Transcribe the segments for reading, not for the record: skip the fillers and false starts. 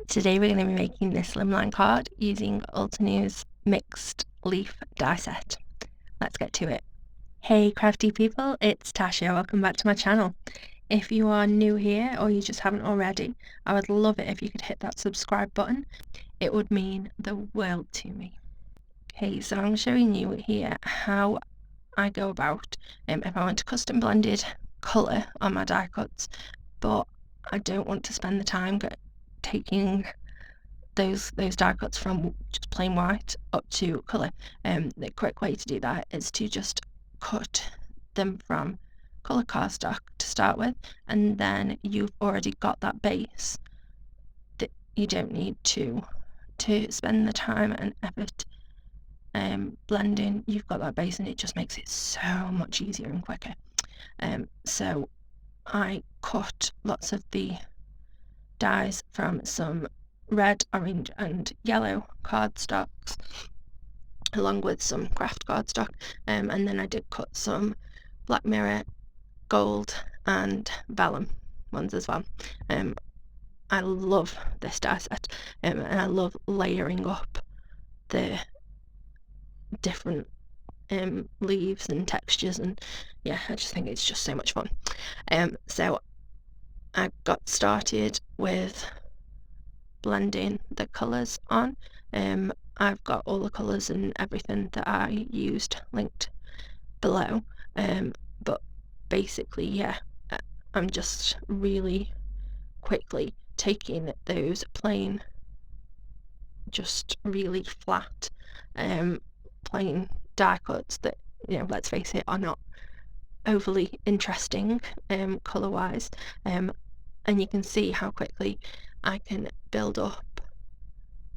Today we're going to be making this Slimline card using Altenew's mixed leaf die set. Let's get to it. Hey crafty people, it's Tasha. Welcome back to my channel. If you are new here or you just haven't already, I would love it if you could hit that subscribe button. It would mean the world to me. Okay, so I'm showing you here how I go about if I want to custom blended colour on my die cuts, but I don't want to spend the time taking those die cuts from just plain white up to colour. The correct way to do that is to just cut them from colour cardstock to start with, and then you've already got that base that you don't need to spend the time and effort blending. You've got that base and it just makes it so much easier and quicker. So I cut lots of the dies from some red, orange and yellow cardstocks along with some craft cardstock, and then I did cut some black mirror, gold and vellum ones as well. I love this die set, and I love layering up the different leaves and textures, and yeah, I just think it's just so much fun. So I got started with blending the colours on. I've got all the colours and everything that I used linked below, but basically, yeah, I'm just really quickly taking those plain, just really flat plain die cuts that, you know, let's face it, are not overly interesting colour wise, and you can see how quickly I can build up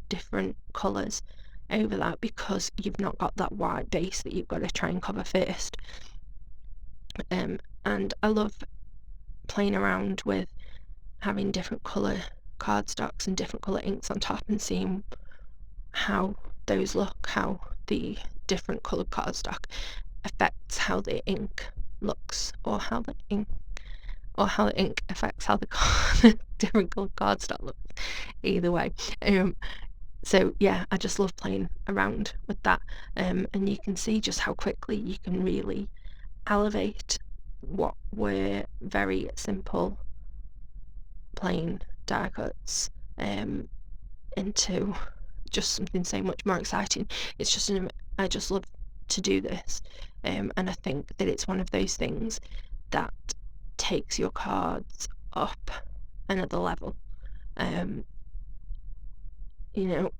different colours over that because you've not got that white base that you've got to try and cover first. And I love playing around with having different colour cardstocks and different colour inks on top and seeing how those look, how the different coloured cardstock affects how the ink looks, or how the ink affects how the different coloured cardstock looks. Either way, so yeah, I just love playing around with that, and you can see just how quickly you can really elevate what were very simple plain die cuts into just something so much more exciting. It's just I just love to do this, and I think that it's one of those things that takes your cards up another level. You know,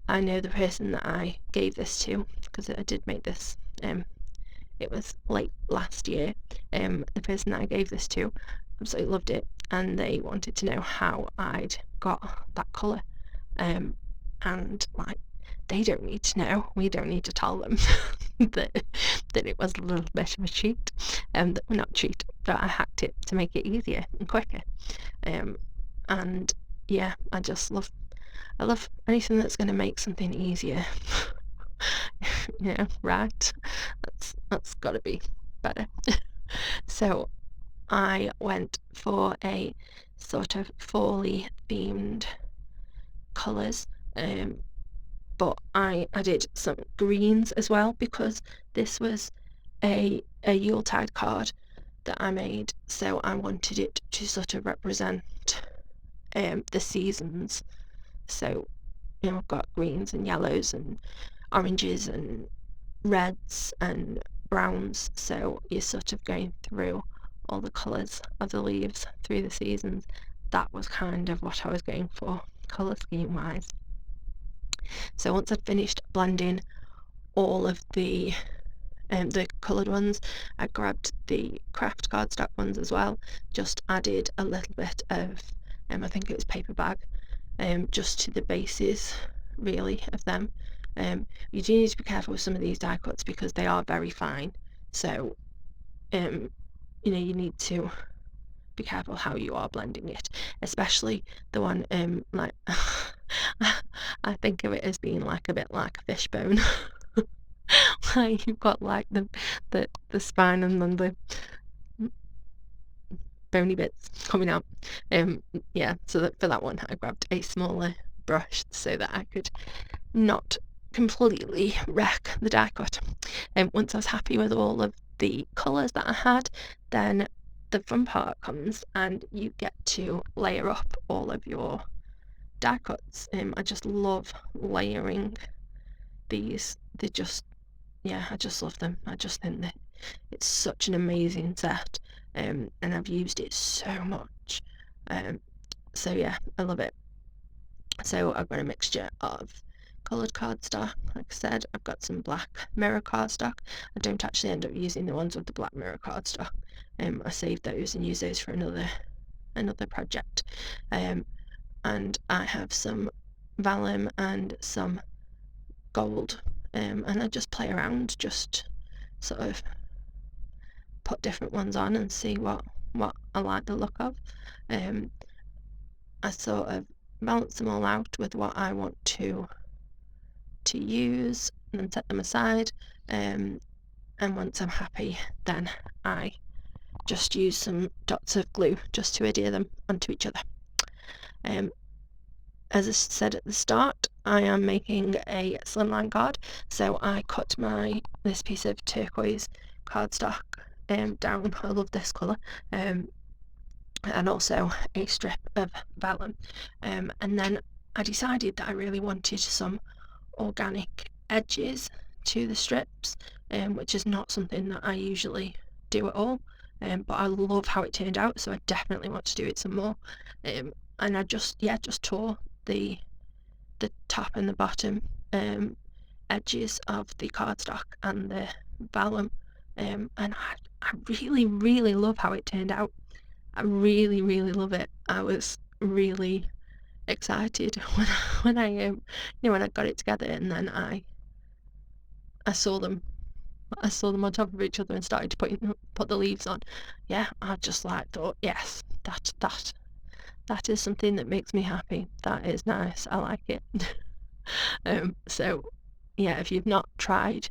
I know the person that I gave this to, because I did make this, it was late last year. The person that I gave this to absolutely loved it, and they wanted to know how I'd got that colour, and like, they don't need to know, we don't need to tell them that it was a little bit of a cheat, not cheat, but I hacked it to make it easier and quicker, and yeah, I love anything that's going to make something easier. Yeah, right, that's got to be better. So I went for a sort of fally themed colours, but I did some greens as well because this was a Yuletide card that I made, so I wanted it to sort of represent the seasons. So, you know, I've got greens and yellows and oranges and reds and browns, so you're sort of going through all the colours of the leaves through the seasons. That was kind of what I was going for colour scheme wise. So once I'd finished blending all of the coloured ones, I grabbed the craft cardstock ones as well, just added a little bit of I think it was paper bag, just to the bases really of them. You do need to be careful with some of these die cuts because they are very fine, so you know, you need to be careful how you are blending it, especially the one like I think of it as being like a bit like a fishbone. Like you've got like the spine and then bony bits coming out. Yeah, so that for that one I grabbed a smaller brush so that I could not completely wreck the die cut. Once I was happy with all of the colours that I had, then the fun part comes and you get to layer up all of your die cuts. I just love layering these. They just, yeah, I just love them. I just think that it's such an amazing set, and I've used it so much. So yeah, I love it. So I've got a mixture of coloured cardstock. Like I said, I've got some black mirror cardstock. I don't actually end up using the ones with the black mirror cardstock. I save those and use those for another project. And I have some Vellum and some gold, and I just play around, just sort of put different ones on and see what I like the look of. I sort of balance them all out with what I want to use and then set them aside, and once I'm happy, then I just use some dots of glue just to adhere them onto each other. As I said at the start, I am making a slimline card, so I cut this piece of turquoise cardstock down. I love this colour, and also a strip of vellum, and then I decided that I really wanted some organic edges to the strips, which is not something that I usually do at all, but I love how it turned out, so I definitely want to do it some more. And I just tore the top and the bottom edges of the cardstock and the vellum, and I really love how it turned out. I really love it. I was really excited when I when I got it together, and then I saw them on top of each other and started to put the leaves on. Yeah, I just thought, yes, that is something that makes me happy. That is nice. I like it. So yeah, if you've not tried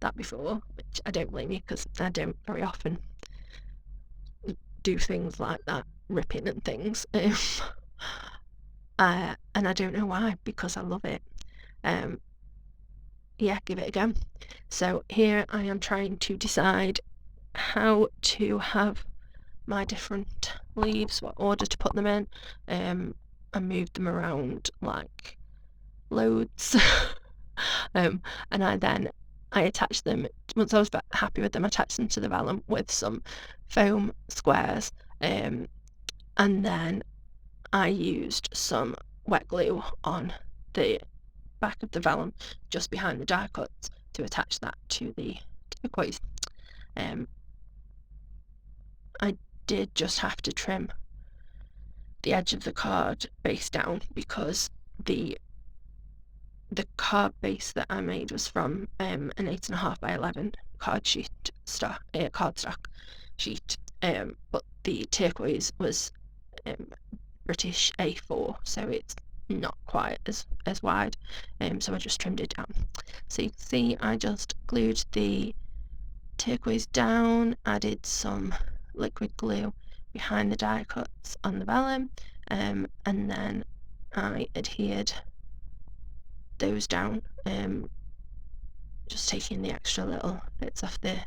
that before, which I don't blame you, because I don't very often do things like that, ripping and things, and I don't know why, because I love it. Yeah, give it a go. So here I am trying to decide how to have my different leaves, what order to put them in. I moved them around like loads. And I attached them, once I was happy with them, I attached them to the vellum with some foam squares, and then I used some wet glue on the back of the vellum just behind the die cuts to attach that to the turquoise. I did just have to trim the edge of the card base down, because the card base that I made was from an 8.5 by 11 cardstock sheet, but the turquoise was British A4, so it's not quite as wide, so I just trimmed it down. So you can see I just glued the turquoise down, added some liquid glue behind the die cuts on the vellum, and then I adhered those down, just taking the extra little bits off the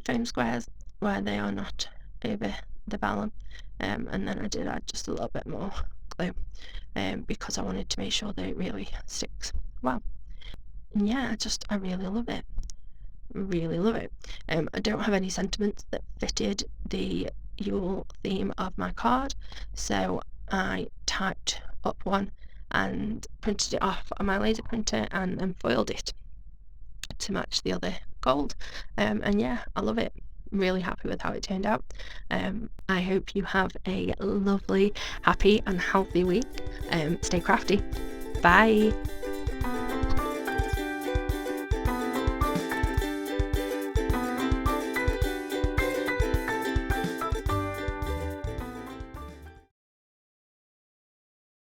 foam squares where they are not over the vellum, and then I did add just a little bit more glue, because I wanted to make sure that it really sticks well. And yeah, I really love it. I don't have any sentiments that fitted the Yule theme of my card, so I typed up one and printed it off on my laser printer and then foiled it to match the other gold, and yeah, I love it. Really happy with how it turned out. I hope you have a lovely, happy and healthy week. Stay crafty. Bye.